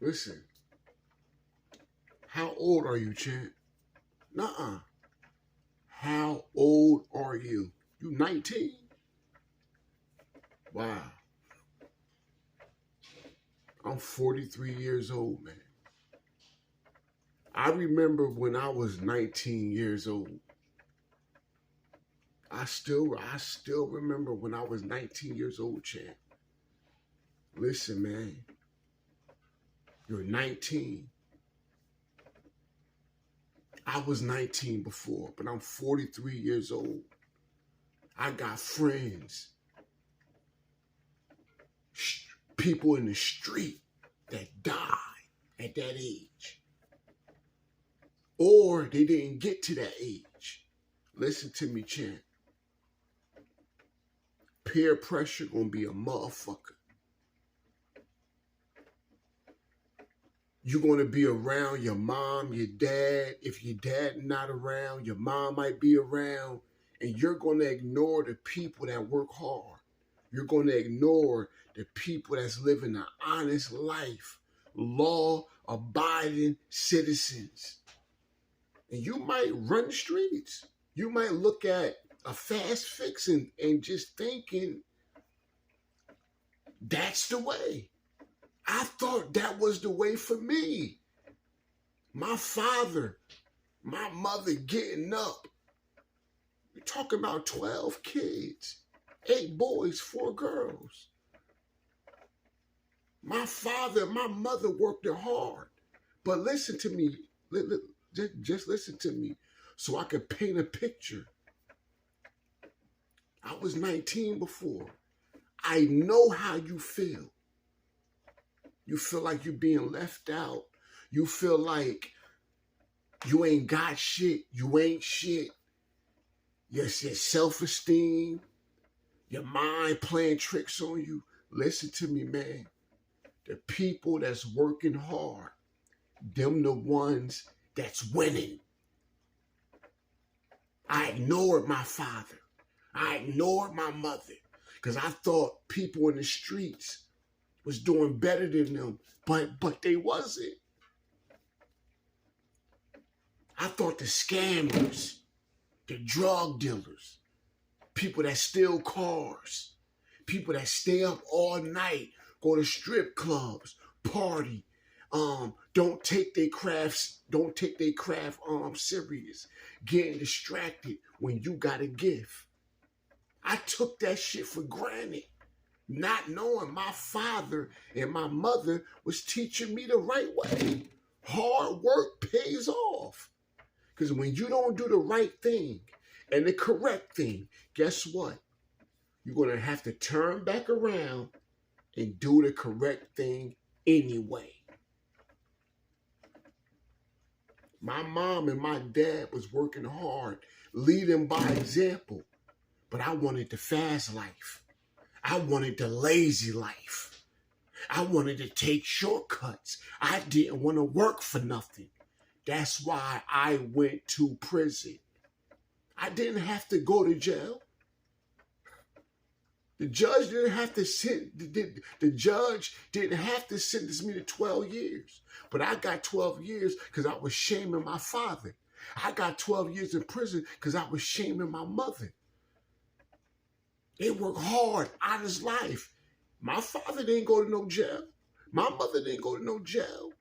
Listen, how old are you, champ? Nuh-uh. How old are you? You 19? Wow. I'm 43 years old, man. I remember when I was 19 years old. I still remember when I was 19 years old, champ. Listen, man. You're 19. I was 19 before, but I'm 43 years old. I got friends, people in the street that died at that age. Or they didn't get to that age. Listen to me, champ. Peer pressure gonna be a motherfucker. You're gonna be around your mom, your dad. If your dad not around, your mom might be around, and you're gonna ignore the people that work hard. You're gonna ignore the people that's living an honest life, law-abiding citizens. And you might run the streets. You might look at a fast fix and just thinking, that's the way. I thought that was the way for me. My father, my mother getting up. We're talking about 12 kids, 8 boys, 4 girls. My father, my mother worked hard. But listen to me. Just listen to me so I could paint a picture. I was 19 before. I know how you feel. You feel like you're being left out. You feel like you ain't got shit. You ain't shit. Your self-esteem, your mind playing tricks on you. Listen to me, man. The people that's working hard, them the ones that's winning. I ignored my father. I ignored my mother because I thought people in the streets was doing better than them, but they wasn't. I thought the scammers, the drug dealers, people that steal cars, people that stay up all night, go to strip clubs, party, don't take their craft serious, getting distracted when you got a gift. I took that shit for granted, not knowing my father and my mother was teaching me the right way. Hard work pays off. Because when you don't do the right thing and the correct thing, guess what? You're going to have to turn back around and do the correct thing anyway. My mom and my dad was working hard, leading by example. But I wanted the fast life. I wanted the lazy life. I wanted to take shortcuts. I didn't want to work for nothing. That's why I went to prison. I didn't have to go to jail. The judge didn't have to sentence me to 12 years. But I got 12 years because I was shaming my father. I got 12 years in prison because I was shaming my mother. They work hard, honest life. My father didn't go to no jail. My mother didn't go to no jail.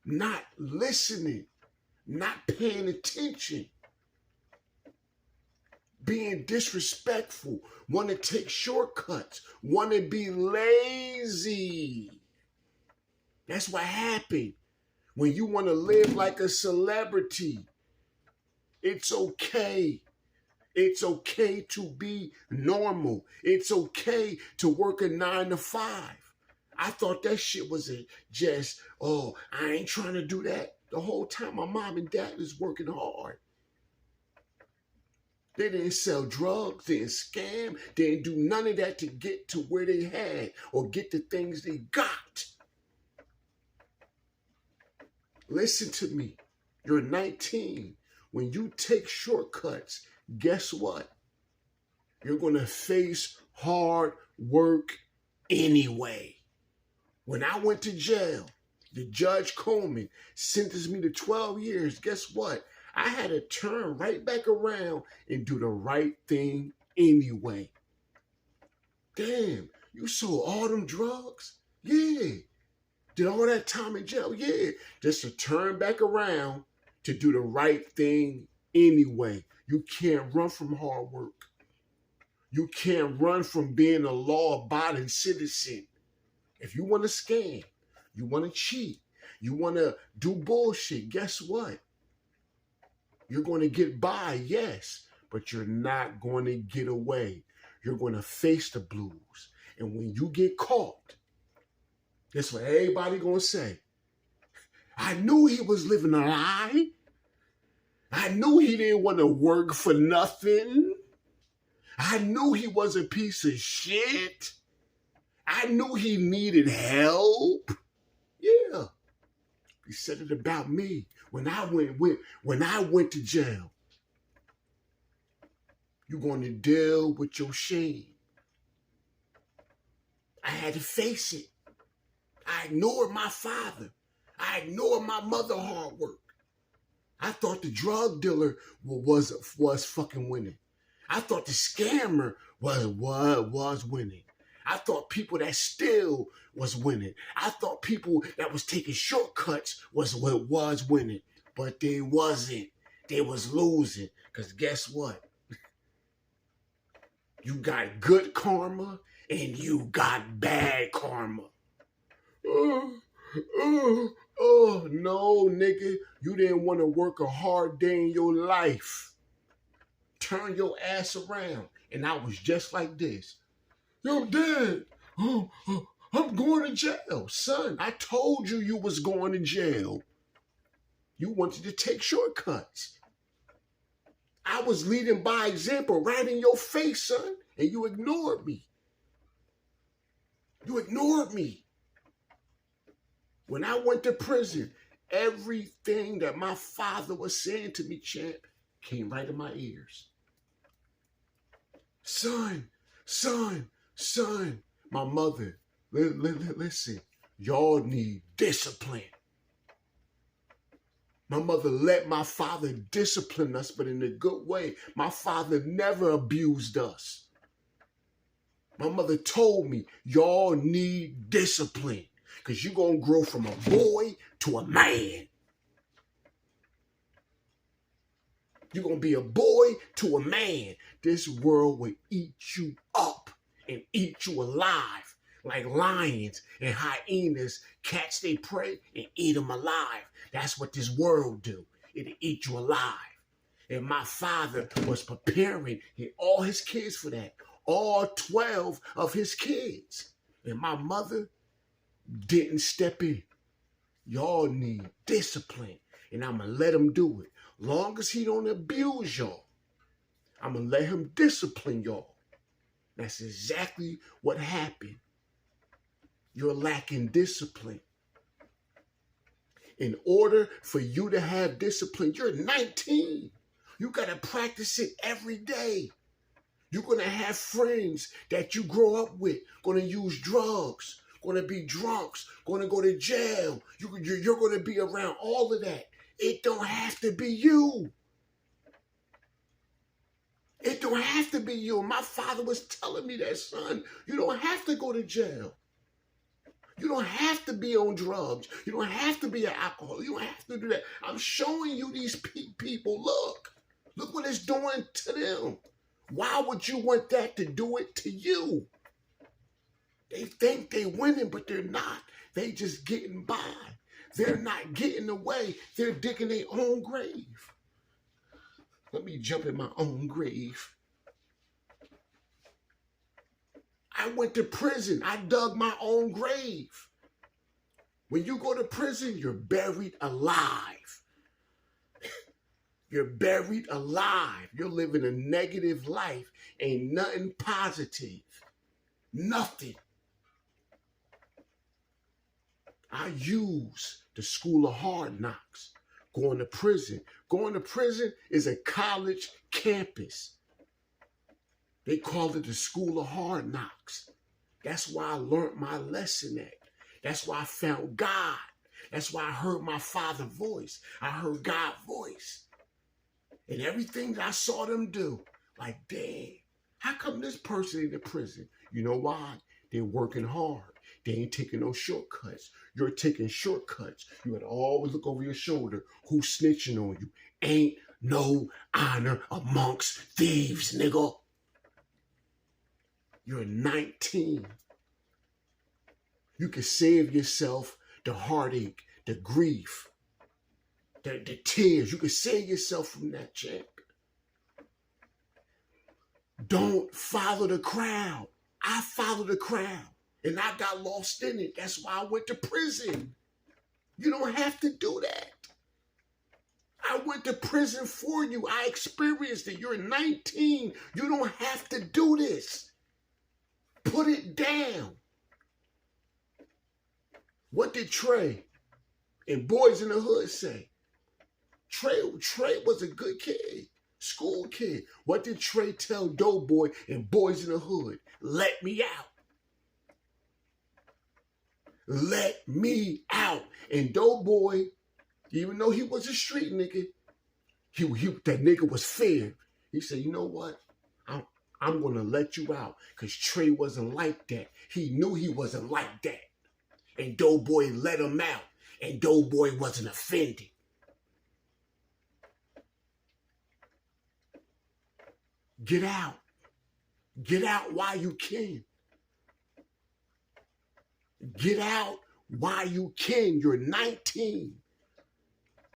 Not listening, not paying attention, being disrespectful, want to take shortcuts, want to be lazy. That's what happened when you want to live like a celebrity. It's okay. It's okay to be normal. It's okay to work a 9 to 5. I thought that shit was just, I ain't trying to do that. The whole time my mom and dad was working hard. They didn't sell drugs, didn't scam, didn't do none of that to get to where they had or get the things they got. Listen to me. You're 19. When you take shortcuts, guess what? You're going to face hard work anyway. When I went to jail, the Judge Coleman sentenced me to 12 years. Guess what? I had to turn right back around and do the right thing anyway. Damn, you sold all them drugs? Yeah. Did all that time in jail? Yeah. Just to turn back around to do the right thing anyway. You can't run from hard work. You can't run from being a law-abiding citizen. If you want to scam, you want to cheat, you want to do bullshit, guess what? You're going to get by, yes, but you're not going to get away. You're going to face the blues. And when you get caught, that's what everybody going to say. I knew he was living a lie. I knew he didn't want to work for nothing. I knew he was a piece of shit. I knew he needed help. Yeah. He said it about me when I went to jail. You're going to deal with your shame. I had to face it. I ignored my father. I ignored my mother hard work. I thought the drug dealer was fucking winning. I thought the scammer was winning. I thought people that steal was winning. I thought people that was taking shortcuts was what was winning. But they wasn't. They was losing. Because guess what? You got good karma and you got bad karma. Oh, no, nigga. You didn't want to work a hard day in your life. Turn your ass around. And I was just like this. Yo, Dad, I'm going to jail. Son, I told you you was going to jail. You wanted to take shortcuts. I was leading by example right in your face, son, and you ignored me. You ignored me. When I went to prison, everything that my father was saying to me, champ, came right in my ears. Son, my mother, listen, y'all need discipline. My mother let my father discipline us, but in a good way. My father never abused us. My mother told me, y'all need discipline because you're going to grow from a boy to a man. You're going to be a boy to a man. This world will eat you up and eat you alive like lions and hyenas catch their prey and eat them alive. That's what this world do. It'll eat you alive. And my father was preparing all his kids for that. All 12 of his kids. And my mother didn't step in. Y'all need discipline. And I'm going to let him do it. Long as he don't abuse y'all, I'm going to let him discipline y'all. That's exactly what happened. You're lacking discipline. In order for you to have discipline, you're 19. You got to practice it every day. You're going to have friends that you grow up with, going to use drugs, going to be drunks, going to go to jail. You're going to be around all of that. It don't have to be you. It don't have to be you. My father was telling me that, son, you don't have to go to jail. You don't have to be on drugs. You don't have to be an alcoholic. You don't have to do that. I'm showing you these people. Look what it's doing to them. Why would you want that to do it to you? They think they're winning, but they're not. They just getting by. They're not getting away. They're digging their own grave. Let me jump in my own grave. I went to prison. I dug my own grave. When you go to prison, you're buried alive. You're buried alive. You're living a negative life. Ain't nothing positive. Nothing. I use the school of hard knocks. Going to prison. Going to prison is a college campus. They call it the school of hard knocks. That's why I learned my lesson at. That's why I found God. That's why I heard my Father's voice. I heard God's voice. And everything that I saw them do, like, dang, how come this person in the prison? You know why? They're working hard. They ain't taking no shortcuts. You're taking shortcuts. You gotta always look over your shoulder. Who's snitching on you? Ain't no honor amongst thieves, nigga. You're 19. You can save yourself the heartache, the grief, the tears. You can save yourself from that, champ. Don't follow the crowd. I followed the crowd and I got lost in it. That's why I went to prison. You don't have to do that. I went to prison for you. I experienced it. You're 19. You don't have to do this. Put it down. What did Trey and Boys in the Hood say? Trey was a good kid, school kid. What did Trey tell Doughboy and Boys in the Hood? Let me out. Let me out. And Doughboy, even though he was a street nigga, that nigga was fair. He said, you know what? I'm going to let you out because Trey wasn't like that. He knew he wasn't like that. And Doughboy let him out. And Doughboy wasn't offended. Get out. Get out while you can. Get out while you can. You're 19.